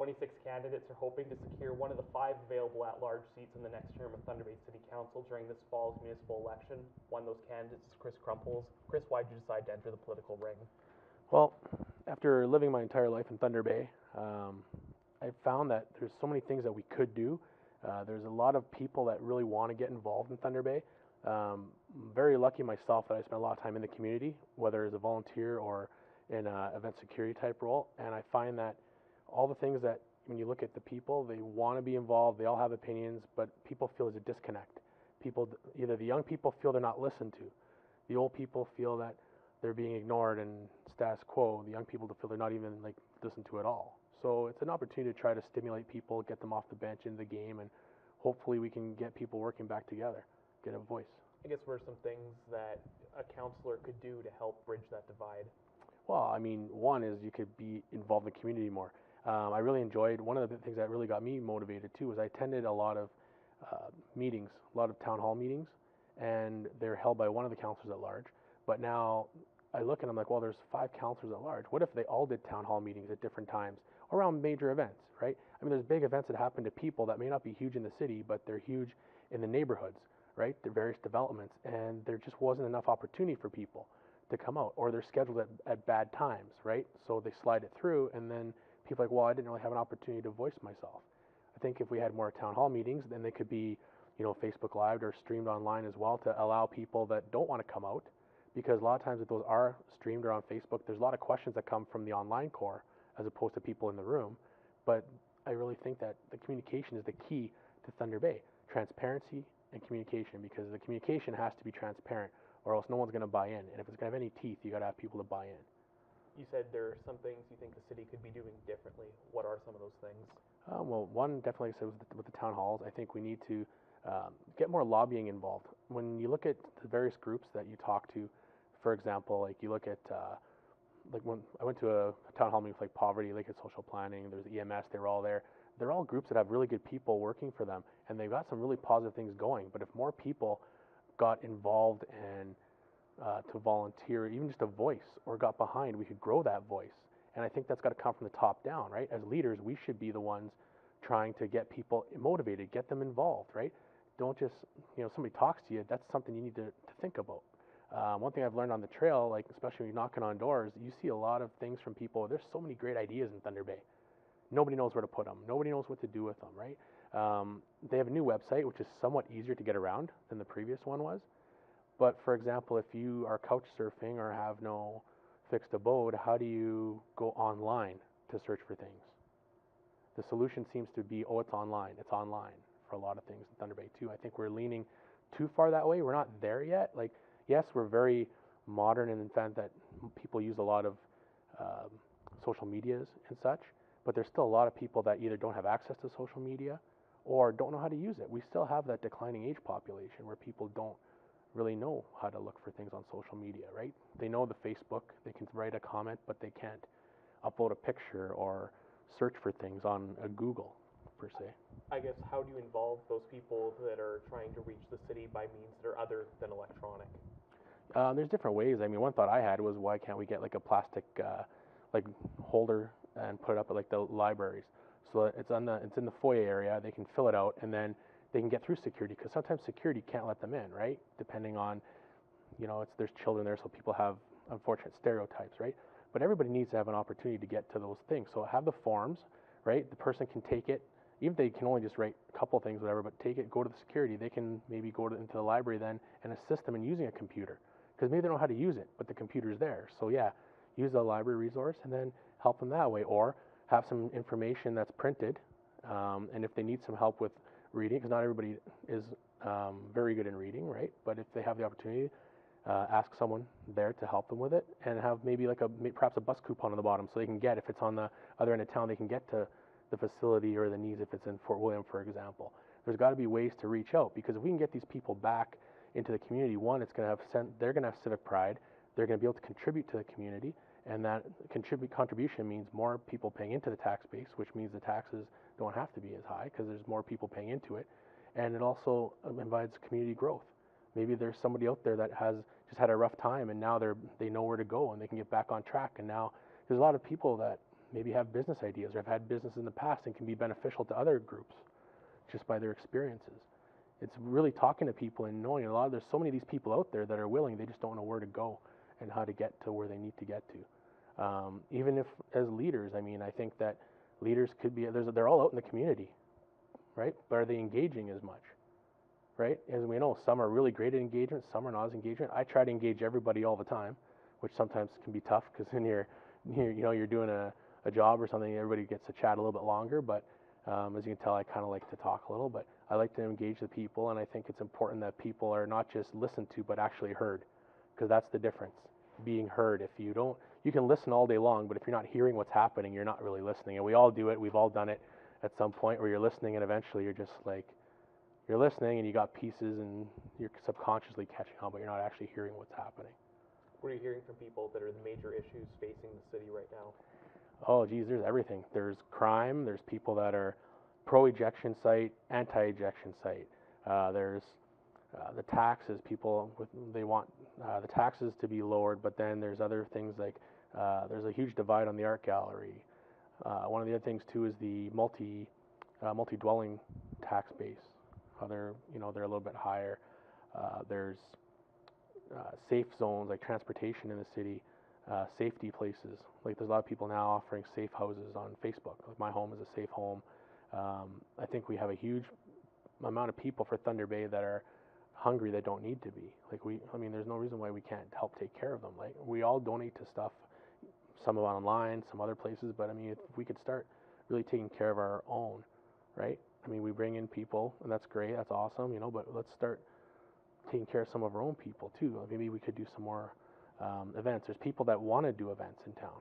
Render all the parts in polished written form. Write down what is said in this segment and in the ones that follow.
26 candidates are hoping to secure one of the 5 available at-large seats in the next term of Thunder Bay City Council during this fall's municipal election. One of those candidates is Chris Krumpholz. Chris, why did you decide to enter the political ring? Well, after living my entire life in Thunder Bay, I found that there's so many things that we could do. There's a lot of people that really want to get involved in Thunder Bay. I'm very lucky myself that I spent a lot of time in the community, whether as a volunteer or in an event security type role. And I find that all the things that when you look at the people, they want to be involved, they all have opinions, but people feel there's a disconnect. People, either the young people feel they're not listened to, the old people feel that they're being ignored and status quo, the young people feel they're not even like listened to at all. So it's an opportunity to try to stimulate people, get them off the bench into the game, and hopefully we can get people working back together, get a voice. I guess what are some things that a councillor could do to help bridge that divide? Well, I mean, one is you could be involved in the community more. I really enjoyed, one of the things that really got me motivated too was I attended a lot of meetings, a lot of town hall meetings, and they're held by one of the councillors at large. But now I look and I'm like, well, there's 5 councillors at large. What if they all did town hall meetings at different times around major events, right? I mean, there's big events that happen to people that may not be huge in the city, but they're huge in the neighborhoods, right? The various developments, and there just wasn't enough opportunity for people to come out, or they're scheduled at bad times, right? So they slide it through, and then people are like, well, I didn't really have an opportunity to voice myself. I think if we had more town hall meetings, then they could be, Facebook Live or streamed online as well to allow people that don't want to come out, because a lot of times if those are streamed or on Facebook, there's a lot of questions that come from the online core as opposed to people in the room. But I really think that the communication is the key to Thunder Bay. Transparency and communication, because the communication has to be transparent or else no one's going to buy in. And if it's going to have any teeth, you got to have people to buy in. You said there are some things you think the city could be doing differently. What are some of those things? Well, one definitely says with the town halls, I think we need to get more lobbying involved. When you look at the various groups that you talk to, for example, like you look at like when I went to a town hall meeting with like poverty, like at social planning, there's EMS, they were all there. They're all groups that have really good people working for them, and they've got some really positive things going. But if more people got involved and to volunteer, even just a voice, or got behind, we could grow that voice. And I think that's got to come from the top down, right? As leaders, we should be the ones trying to get people motivated, get them involved, right? Don't just, somebody talks to you, that's something you need to think about. One thing I've learned on the trail, like especially when you're knocking on doors, you see a lot of things from people. There's so many great ideas in Thunder Bay. Nobody knows where to put them. Nobody knows what to do with them, right? They have a new website, which is somewhat easier to get around than the previous one was. But for example, if you are couch surfing or have no fixed abode, how do you go online to search for things? The solution seems to be, it's online. It's online for a lot of things in Thunder Bay too. I think we're leaning too far that way. We're not there yet. Like, yes, we're very modern in the fact that people use a lot of social medias and such, but there's still a lot of people that either don't have access to social media or don't know how to use it. We still have that declining age population where people don't really know how to look for things on social media, right? They know the Facebook, they can write a comment, but they can't upload a picture or search for things on a Google, per se. I guess, how do you involve those people that are trying to reach the city by means that are other than electronic? There's different ways. I mean, one thought I had was, why can't we get like a plastic like holder and put it up at like the libraries, so it's in the foyer area. They can fill it out, and then they can get through security, because sometimes security can't let them in, right? Depending on, there's children there, so people have unfortunate stereotypes, right? But everybody needs to have an opportunity to get to those things. So have the forms, right? The person can take it, even if they can only just write a couple things, whatever, but take it, go to the security. They can maybe go into the library then and assist them in using a computer, because maybe they don't know how to use it, but the computer's there. So yeah, use the library resource and then help them that way, or have some information that's printed, and if they need some help with reading, because not everybody is very good in reading, right? But if they have the opportunity, ask someone there to help them with it, and have maybe like perhaps a bus coupon on the bottom, so they can get, if it's on the other end of town, they can get to the facility or the needs if it's in Fort William, for example. There's got to be ways to reach out, because if we can get these people back into the community, one, they're going to have civic pride, they're going to be able to contribute to the community, and that contribution means more people paying into the tax base, which means the taxes don't have to be as high because there's more people paying into it, and it also invites community growth. Maybe there's somebody out there that has just had a rough time, and now they know where to go and they can get back on track. And now there's a lot of people that maybe have business ideas or have had business in the past and can be beneficial to other groups just by their experiences. It's really talking to people and knowing there's so many of these people out there that are willing, they just don't know where to go and how to get to where they need to get to. Even if as leaders, I mean, I think that leaders could be, they're all out in the community, right? But are they engaging as much, right? As we know, some are really great at engagement, some are not as engagement. I try to engage everybody all the time, which sometimes can be tough because when you're doing a job or something, everybody gets to chat a little bit longer. But as you can tell, I kind of like to talk a little, but I like to engage the people, and I think it's important that people are not just listened to, but actually heard, because that's the difference. Being heard. If you don't, you can listen all day long, but if you're not hearing what's happening, you're not really listening. And we all do it. We've all done it at some point where you're listening, and eventually you're just like, you're listening, and you got pieces, and you're subconsciously catching on, but you're not actually hearing what's happening. What are you hearing from people that are the major issues facing the city right now? Oh, geez, there's everything. There's crime. There's people that are pro-ejection site, anti-ejection site. There's the taxes. They want the taxes to be lowered, but then there's other things like there's a huge divide on the art gallery. One of the other things too is the multi-dwelling tax base. They're a little bit higher. There's safe zones like transportation in the city. Safety places, like there's a lot of people now offering safe houses on Facebook. Like my home is a safe home. I think we have a huge amount of people for Thunder Bay that are hungry that don't need to be. There's no reason why we can't help take care of them. Like we all donate to stuff, some of it online, some other places. But I mean, if we could start really taking care of our own, right? I mean, we bring in people, and that's great, that's awesome, but let's start taking care of some of our own people too. Maybe we could do some more events. There's people that want to do events in town,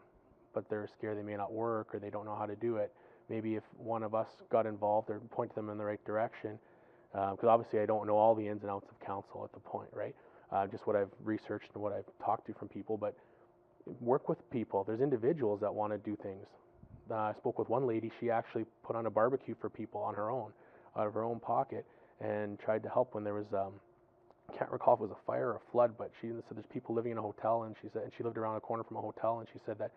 but they're scared they may not work or they don't know how to do it. Maybe if one of us got involved or pointed them in the right direction, because obviously I don't know all the ins and outs of council at the point, right? Just what I've researched and what I've talked to from people, but work with people. There's individuals that want to do things. I spoke with one lady. She actually put on a barbecue for people on her own, out of her own pocket, and tried to help when there was can't recall if it was a fire or a flood, but she said there's people living in a hotel, and she lived around a corner from a hotel, and she said that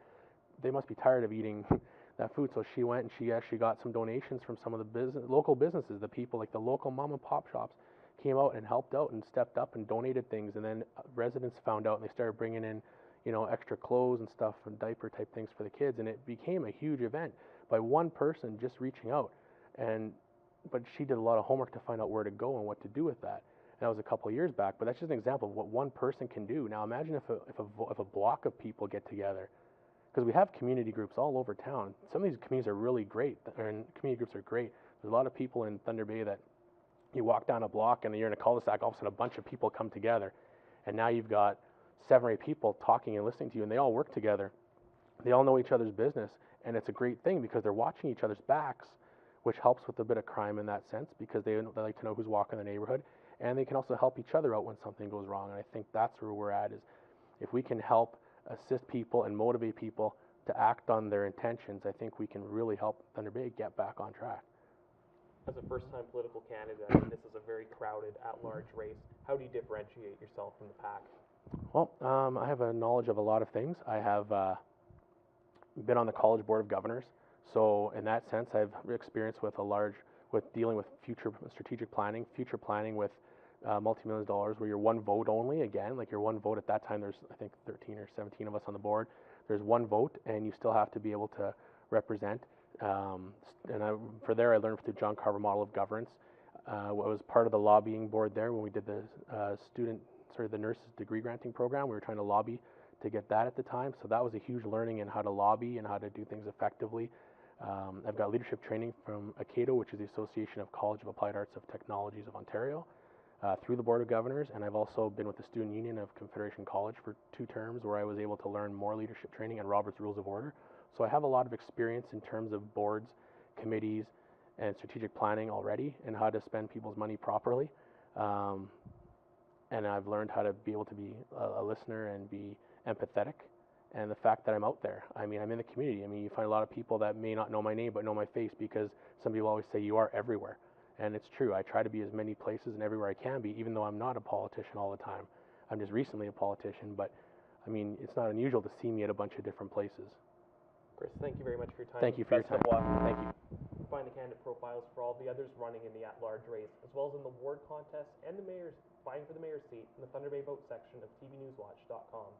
they must be tired of eating that food. So she went and she actually got some donations from some of the local businesses. The people, like the local mom and pop shops, came out and helped out and stepped up and donated things. And then residents found out, and they started bringing in, extra clothes and stuff and diaper type things for the kids. And it became a huge event by one person just reaching out. But she did a lot of homework to find out where to go and what to do with that. That was a couple of years back, but that's just an example of what one person can do. Now imagine if a block of people get together, because we have community groups all over town. Some of these communities are really great, and community groups are great. There's a lot of people in Thunder Bay that you walk down a block and you're in a cul-de-sac, all of a sudden a bunch of people come together, and now you've got 7 or 8 people talking and listening to you, and they all work together. They all know each other's business, and it's a great thing because they're watching each other's backs, which helps with a bit of crime in that sense because they like to know who's walking the neighborhood. And they can also help each other out when something goes wrong. And I think that's where we're at, is if we can help assist people and motivate people to act on their intentions, I think we can really help Thunder Bay get back on track. As a first-time political candidate, I mean, this is a very crowded, at-large race. How do you differentiate yourself from the pack? Well, I have a knowledge of a lot of things. I have been on the College Board of Governors. So in that sense, I've experience with dealing with future strategic planning, with multi-millions of dollars, where you're one vote only. Again, like you're one vote at that time. There's I think 13 or 17 of us on the board. There's one vote, and you still have to be able to represent. I learned through John Carver model of governance. I was part of the lobbying board there when we did the nurses degree granting program. We were trying to lobby to get that at the time. So that was a huge learning in how to lobby and how to do things effectively. I've got leadership training from ACADO, which is the Association of College of Applied Arts of Technologies of Ontario, through the Board of Governors, and I've also been with the Student Union of Confederation College for 2 terms, where I was able to learn more leadership training and Robert's Rules of Order. So I have a lot of experience in terms of boards, committees, and strategic planning already, and how to spend people's money properly. And I've learned how to be able to be a listener and be empathetic. And the fact that I'm out there, I mean, I'm in the community. I mean, you find a lot of people that may not know my name but know my face, because some people always say you are everywhere. And it's true. I try to be as many places and everywhere I can be, even though I'm not a politician all the time. I'm just recently a politician, but I mean, it's not unusual to see me at a bunch of different places. Chris, thank you very much for your time. Thank you for your Best time. of luck. Thank you. Find the candidate profiles for all the others running in the at-large race, as well as in the ward contest and the mayor's vying for the mayor's seat in the Thunder Bay Vote section of tvnewswatch.com.